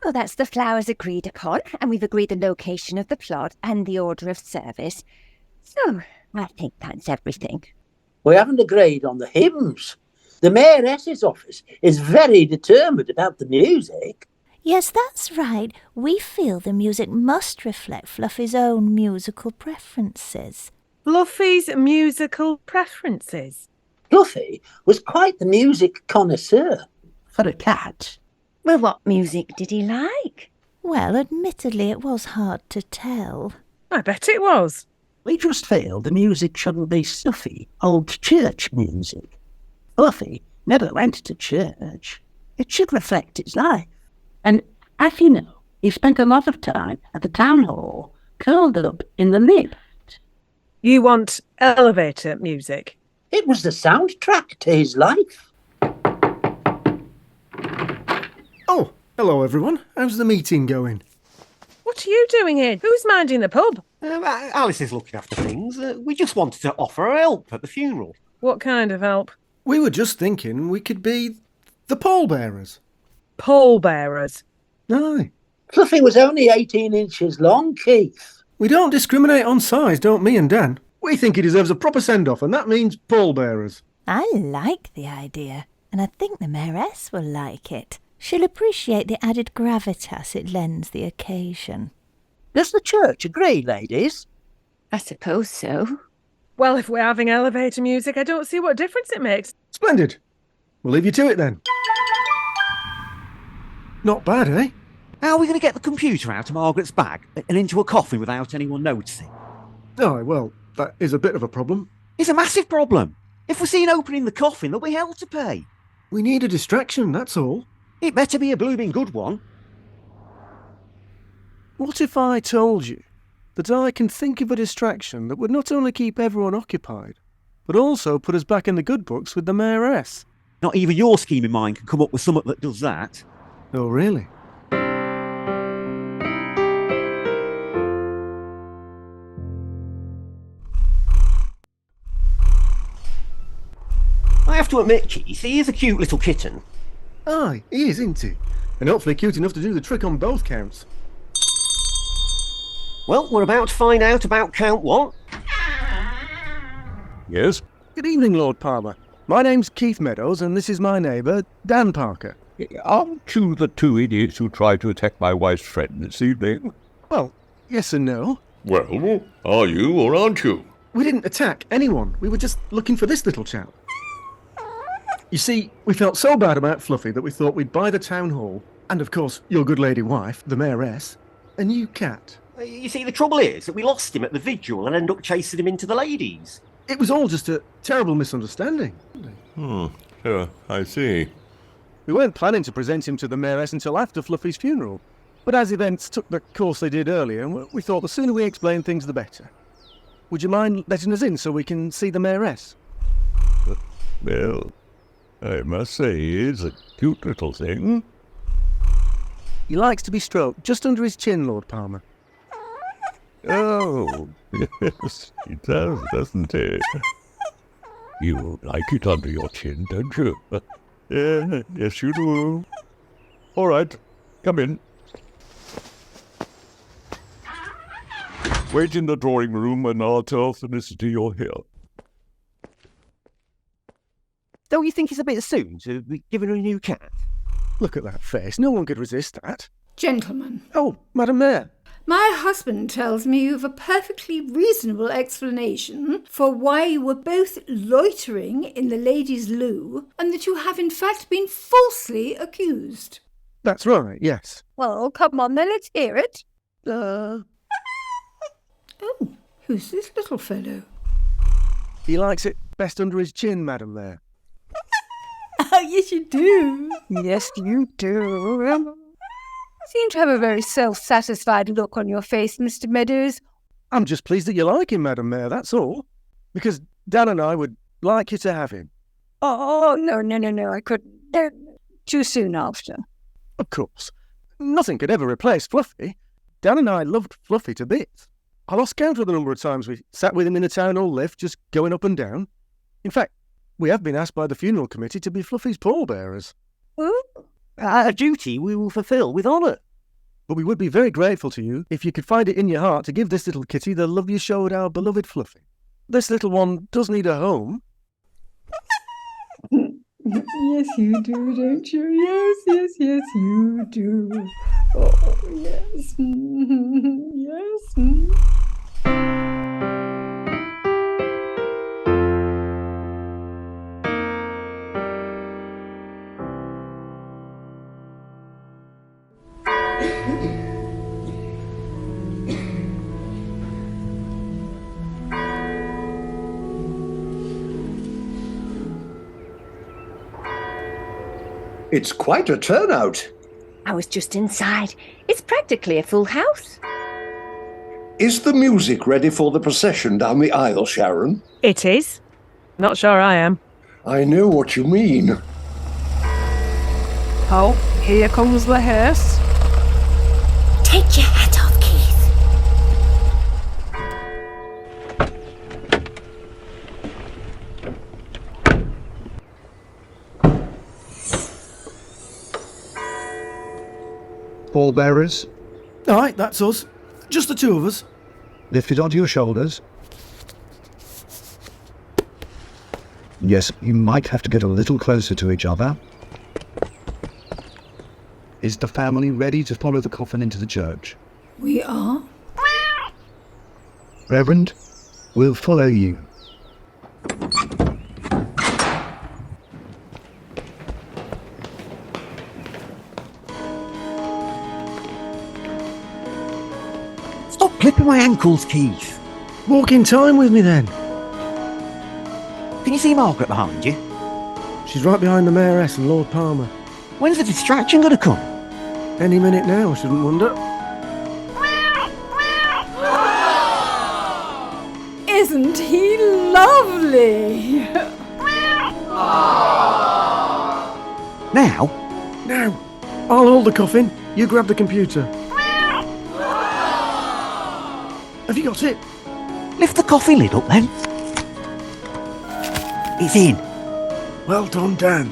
Well, that's the flowers agreed upon, and we've agreed the location of the plot and the order of service. So, I think that's everything. We haven't agreed on the hymns. The Mayoress's office is very determined about the music. Yes, that's right. We feel the music must reflect Fluffy's own musical preferences. Fluffy's musical preferences? Fluffy was quite the music connoisseur. For a cat. Well, what music did he like? Well, admittedly, it was hard to tell. I bet it was. We just feel the music shouldn't be stuffy, old church music. Fluffy never went to church. It should reflect his life. And, as you know, he spent a lot of time at the town hall, curled up in the lift. You want elevator music? It was the soundtrack to his life. Oh, hello everyone. How's the meeting going? What are you doing here? Who's minding the pub? Alice is looking after things. We just wanted to offer her help at the funeral. What kind of help? We were just thinking we could be the pallbearers. Pallbearers? Aye. Fluffy was only 18 inches long, Keith. We don't discriminate on size, don't me and Dan? We think he deserves a proper send-off, and that means pallbearers. I like the idea, and I think the Mayoress will like it. She'll appreciate the added gravitas it lends the occasion. Does the church agree, ladies? I suppose so. Well, if we're having elevator music, I don't see what difference it makes. Splendid. We'll leave you to it then. Not bad, eh? How are we going to get the computer out of Margaret's bag and into a coffin without anyone noticing? Oh, well, that is a bit of a problem. It's a massive problem. If we're seen opening the coffin, there'll be hell to pay. We need a distraction, that's all. It better be a blooming good one. What if I told you that I can think of a distraction that would not only keep everyone occupied, but also put us back in the good books with the Mayoress? Not even your scheming mind can come up with something that does that. Oh, really? I have to admit, Keith, he is a cute little kitten. Aye, he is, isn't he? And hopefully cute enough to do the trick on both counts. Well, we're about to find out about Count what? Yes? Good evening, Lord Palmer. My name's Keith Meadows, and this is my neighbour, Dan Parker. Aren't you the two idiots who tried to attack my wife's friend this evening? Well, yes and no. Well, are you or aren't you? We didn't attack anyone. We were just looking for this little chap. You see, we felt so bad about Fluffy that we thought we'd buy the town hall, and of course, your good lady wife, the Mayoress, a new cat. You see, the trouble is that we lost him at the vigil and ended up chasing him into the ladies. It was all just a terrible misunderstanding. Sure, I see. We weren't planning to present him to the Mayoress until after Fluffy's funeral, but as events took the course they did earlier, we thought the sooner we explain things, the better. Would you mind letting us in so we can see the Mayoress? Well, I must say he is a cute little thing. He likes to be stroked just under his chin, Lord Palmer. Oh, yes, he does, doesn't he? You like it under your chin, don't you? Yeah, yes, you do. All right, come in. Wait in the drawing room and I'll tell Felicity you're here. Don't you think it's a bit soon to be giving her a new cat? Look at that face. No one could resist that. Gentlemen. Oh, Madam Mayor. My husband tells me you have a perfectly reasonable explanation for why you were both loitering in the ladies' loo and that you have in fact been falsely accused. That's right, yes. Well, come on then, let's hear it. Oh, who's this little fellow? He likes it best under his chin, Madam Mayor. Oh, yes, you do. Yes, you do. Seem to have a very self-satisfied look on your face, Mr. Meadows. I'm just pleased that you like him, Madam Mayor, that's all. Because Dan and I would like you to have him. Oh, no, I couldn't. Too soon after. Of course. Nothing could ever replace Fluffy. Dan and I loved Fluffy to bits. I lost count of the number of times we sat with him in the town hall lift, just going up and down. In fact, we have been asked by the funeral committee to be Fluffy's pallbearers. A duty we will fulfil with honour. but we would be very grateful to you if you could find it in your heart to give this little kitty the love you showed our beloved Fluffy. This little one does need a home. Yes, you do, don't you? Yes, you do. Oh, yes. Yes. It's quite a turnout. I was just inside. It's practically a full house. Is the music ready for the procession down the aisle, Sharon? It is. Not sure I am. I know what you mean. Oh, here comes the hearse. Take your hat off, Keith. Pallbearers, Aye, that's us. Just the two of us. lift it onto your shoulders. Yes, you might have to get a little closer to each other. Is the family ready to follow the coffin into the church? We are. Reverend, we'll follow you. Stop clipping my ankles, Keith. Walk in time with me then. Can you see Margaret behind you? She's right behind the Mayoress and Lord Palmer. When's the distraction going to come? Any minute now, I shouldn't wonder. Isn't he lovely? Now? Now, I'll hold the coffin. You grab the computer. Have you got it? Lift the coffin lid up then. It's in. Well done, Dan.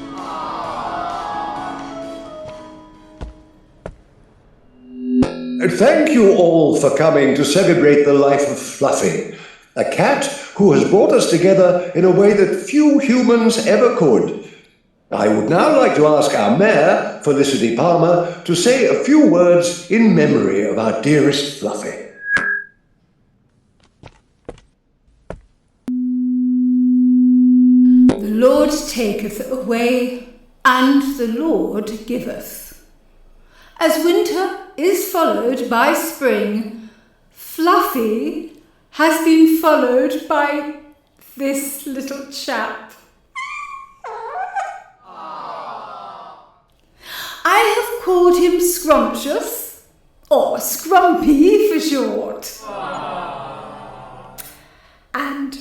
Thank you all for coming to celebrate the life of Fluffy, a cat who has brought us together in a way that few humans ever could. I would now like to ask our Mayor, Felicity Palmer, to say a few words in memory of our dearest Fluffy. The Lord taketh away, and the Lord giveth. As winter is followed by spring, Fluffy has been followed by this little chap. I have called him Scrumptious, or Scrumpy for short. And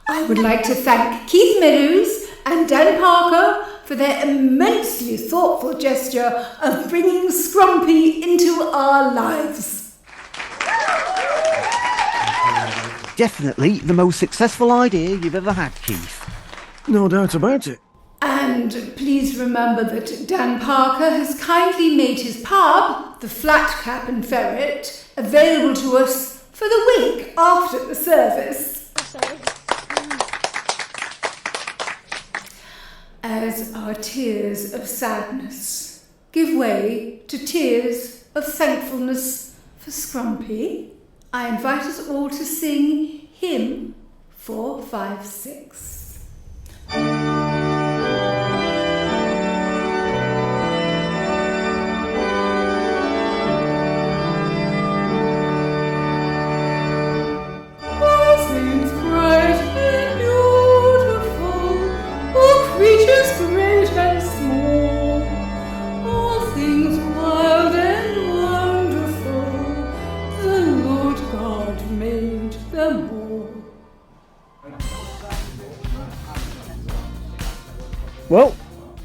I would like to thank Keith Meadows and Dan Parker for their immensely thoughtful gesture of bringing Scrumpy into our lives. Definitely the most successful idea you've ever had, Keith. No doubt about it. And please remember that Dan Parker has kindly made his pub, the Flat Cap and Ferret, available to us for the week after the service. As our tears of sadness give way to tears of thankfulness for Scrumpy, I invite us all to sing hymn 456. Well,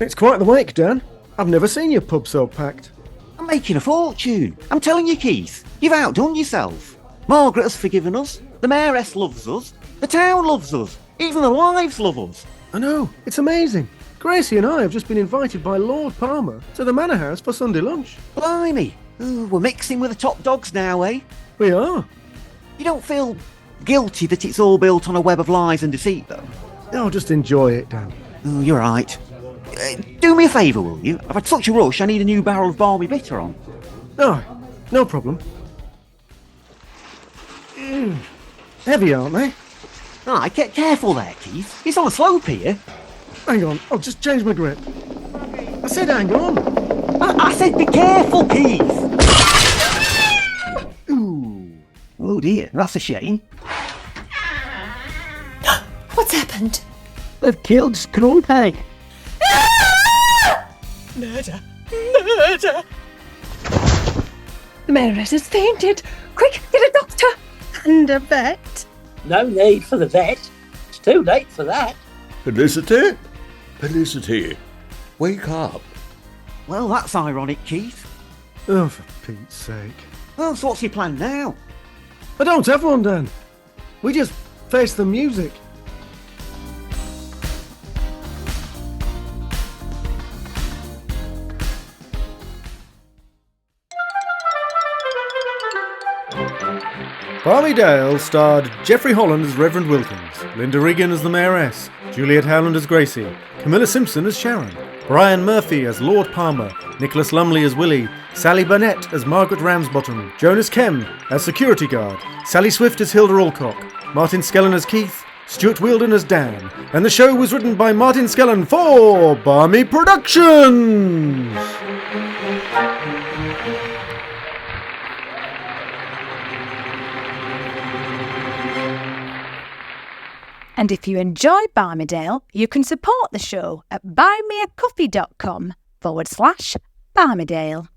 it's quite the wake, Dan. I've never seen your pub so packed. I'm making a fortune. I'm telling you, Keith, you've outdone yourself. Margaret has forgiven us. The Mayoress loves us. The town loves us. Even the wives love us. I know, it's amazing. Gracie and I have just been invited by Lord Palmer to the Manor House for Sunday lunch. Blimey, Ooh, we're mixing with the top dogs now, eh? We are. You don't feel guilty that it's all built on a web of lies and deceit, though? No, just enjoy it, Dan. Oh, you're right. Do me a favour, will you? I've had such a rush, I need a new barrel of Barmy bitter on. Oh, no problem. Heavy, aren't they? Aye, get careful there, Keith. It's on a slope here. Hang on, I'll just change my grip. I said hang on. I said be careful, Keith. Ooh. Oh dear, that's a shame. What's happened? They've killed Screwpeg. Murder! Murder! The Mayoress has fainted! Quick, get a doctor! And a vet! No need for the vet. It's too late for that. Felicity? Felicity, wake up. Well, that's ironic, Keith. Oh, for Pete's sake. Well, so what's your plan now? I don't have one, Dan. We just face the music. Barmy Dale starred Geoffrey Holland as Reverend Wilkins, Linda Regan as the Mayoress, Juliet Howland as Gracie, Camilla Simson as Sharon, Brian Murphy as Lord Palmer, Nicholas Lumley as Willy, Sally Burnett as Margaret Ramsbottom, Jonas Cemm as Security Guard, Sally Swift as Hilda Alcock, Martin Skellern as Keith, Stuart Wheeldon as Dan, and the show was written by Martin Skellern for Barmy Productions! And if you enjoy Barmydale, you can support the show at buymeacoffee.com/Barmydale.